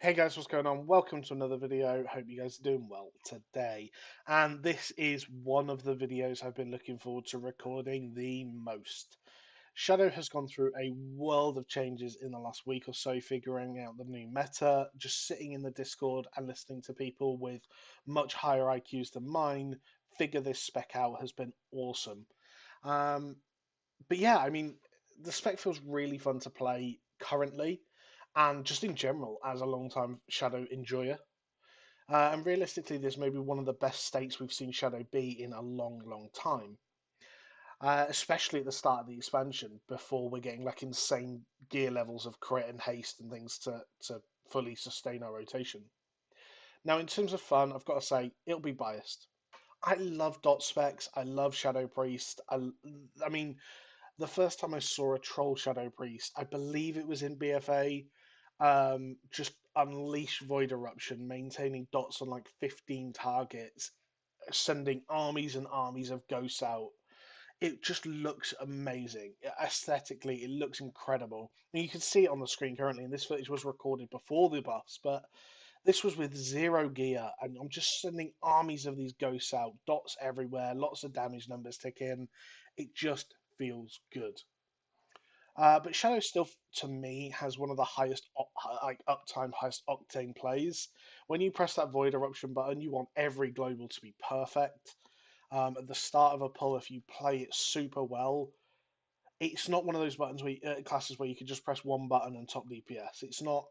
Hey guys, what's going on? Welcome to another video. Hope you guys are doing well today. And this is one of the videos I've been looking forward to recording the most. Shadow has gone through a world of changes in the last week or so, figuring out the new meta, just sitting in the Discord and listening to people with much higher IQs than mine figure this spec out has been awesome. Um, but yeah, I mean, the spec feels really fun to play currently, and just in general as a long-time Shadow enjoyer. And realistically, this may be one of the best states we've seen Shadow be in a long, long time. Especially at the start of the expansion, before we're getting like insane gear levels of crit and haste and things to fully sustain our rotation. Now, in terms of fun, I've got to say it'll be biased. I love dot specs. I love Shadow Priest. I mean, the first time I saw a troll Shadow Priest, I believe it was in BFA, just unleash Void Eruption, maintaining dots on like 15 targets, sending armies and armies of ghosts out. It just looks amazing. Aesthetically, it looks incredible. And you can see it on the screen currently, and this footage was recorded before the buffs, but this was with zero gear, and I'm just sending armies of these ghosts out, dots everywhere, lots of damage numbers ticking. It just feels good. But Shadow still, to me, has one of the highest like uptime, highest octane plays. When you press that Void Eruption button, you want every global to be perfect. At the start of a pull, if you play it super well, it's not one of those buttons where classes where you can just press one button and top DPS. It's not,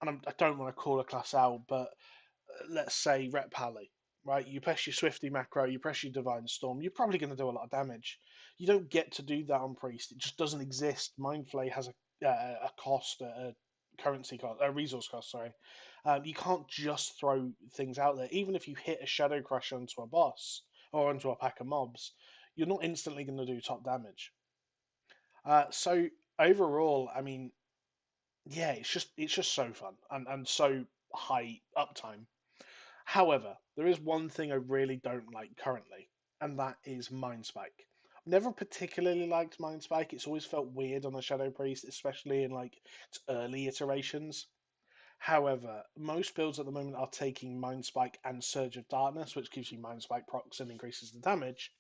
and I don't want to call a class out, but let's say Rep Pally, right? You press your Swifty macro, you press your Divine Storm, you're probably going to do a lot of damage. You don't get to do that on Priest. It just doesn't exist. Mindflay has a cost, a currency cost, a resource cost. Sorry, you can't just throw things out there. Even if you hit a Shadow Crush onto a boss or onto a pack of mobs, you're not instantly going to do top damage. So overall, I mean, yeah, it's just so fun and so high uptime. However, there is one thing I really don't like currently, and that is Mind Spike. I've never particularly liked Mind Spike. It's always felt weird on the Shadow Priest, especially in like its early iterations. However, most builds at the moment are taking Mind Spike and Surge of Darkness, which gives you Mind Spike procs and increases the damage,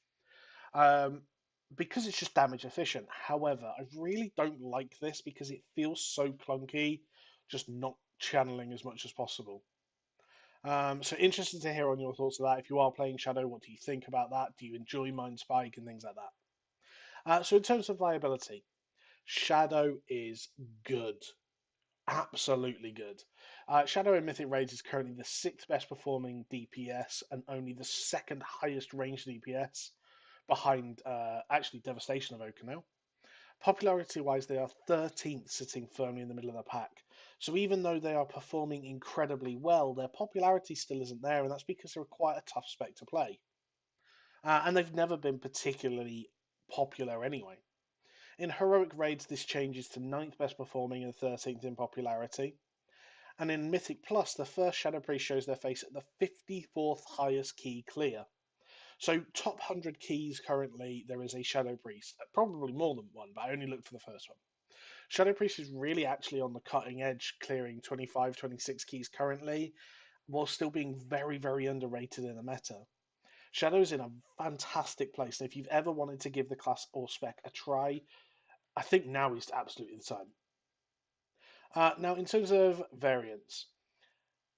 um, because it's just damage efficient. However, I really don't like this because it feels so clunky, just not channeling as much as possible. So interested to hear on your thoughts of that. If you are playing Shadow, what do you think about that? Do you enjoy Mind Spike and things like that? So in terms of viability, Shadow is good, absolutely good. Shadow in Mythic Raids is currently the sixth best performing DPS and only the second highest range DPS behind actually Devastation of Oakenale. Popularity wise, they are 13th, sitting firmly in the middle of the pack. So even though they are performing incredibly well, their popularity still isn't there, and that's because they're quite a tough spec to play. And they've never been particularly popular anyway. In Heroic Raids, this changes to ninth best performing and 13th in popularity. And in Mythic Plus, the first Shadow Priest shows their face at the 54th highest key clear. So, top 100 keys currently, there is a Shadow Priest. Probably more than one, but I only looked for the first one. Shadow Priest is really actually on the cutting edge, clearing 25, 26 keys currently, while still being very, very underrated in the meta. Shadow's in a fantastic place. And if you've ever wanted to give the class or spec a try, I think now is absolutely the time. Now, in terms of variants,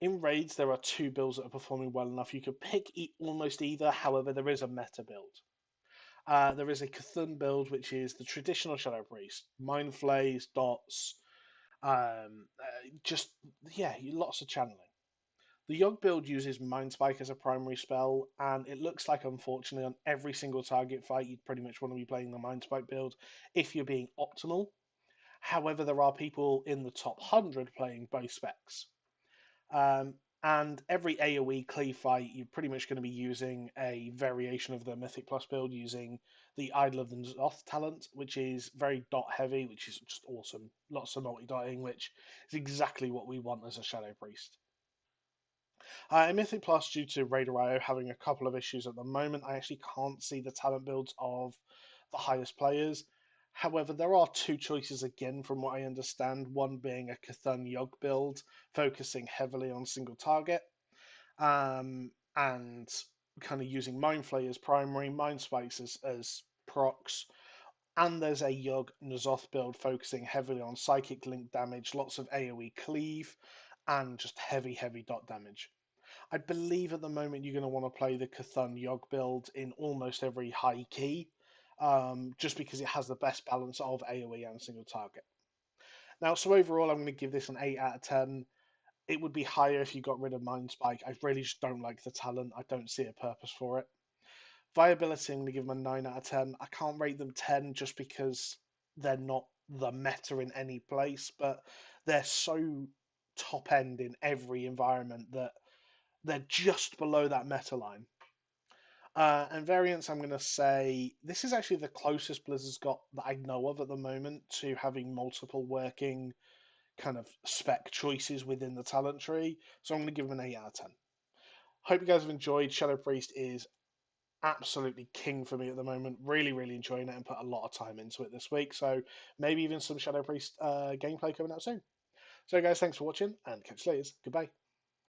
in raids there are two builds that are performing well enough. You could pick almost either. However, there is a meta build. There is a Cthulhu build, which is the traditional Shadow Priest, Mind Flays, dots, just yeah, lots of channeling. The Yogg build uses Mind Spike as a primary spell, and it looks like, unfortunately, on every single target fight, you'd pretty much want to be playing the Mind Spike build if you're being optimal. However, there are people in the top 100 playing both specs. Um, and every AoE cleave fight, you're pretty much going to be using a variation of the Mythic Plus build using the Idol of the Zoth talent, which is very dot heavy, which is just awesome. Lots of multi dotting, which is exactly what we want as a Shadow Priest. In Mythic Plus, due to Raider IO having a couple of issues at the moment, I actually can't see the talent builds of the highest players. However, there are two choices again, from what I understand. One being a Cthulhu Yogg build, focusing heavily on single target, and kind of using Mind Flayer as primary, Mind Spikes as procs. And there's a Yogg N'Zoth build focusing heavily on psychic link damage, lots of AoE cleave, and just heavy dot damage. I believe at the moment you're going to want to play the Cthulhu Yogg build in almost every high key, just because it has the best balance of AoE and single target. Now, so overall, I'm going to give this an 8 out of 10. It would be higher if you got rid of Mind Spike. I really just don't like the talent. I don't see a purpose for it. Viability, I'm going to give them a 9 out of 10. I can't rate them 10 just because they're not the meta in any place, but they're so top end in every environment that they're just below that meta line. And variants, I'm going to say this is actually the closest Blizzard's got that I know of at the moment to having multiple working kind of spec choices within the talent tree. So I'm going to give them an 8 out of 10. Hope you guys have enjoyed. Shadow Priest is absolutely king for me at the moment. Really enjoying it and put a lot of time into it this week. So maybe even some Shadow Priest gameplay coming out soon. So guys, thanks for watching and catch you later. Goodbye.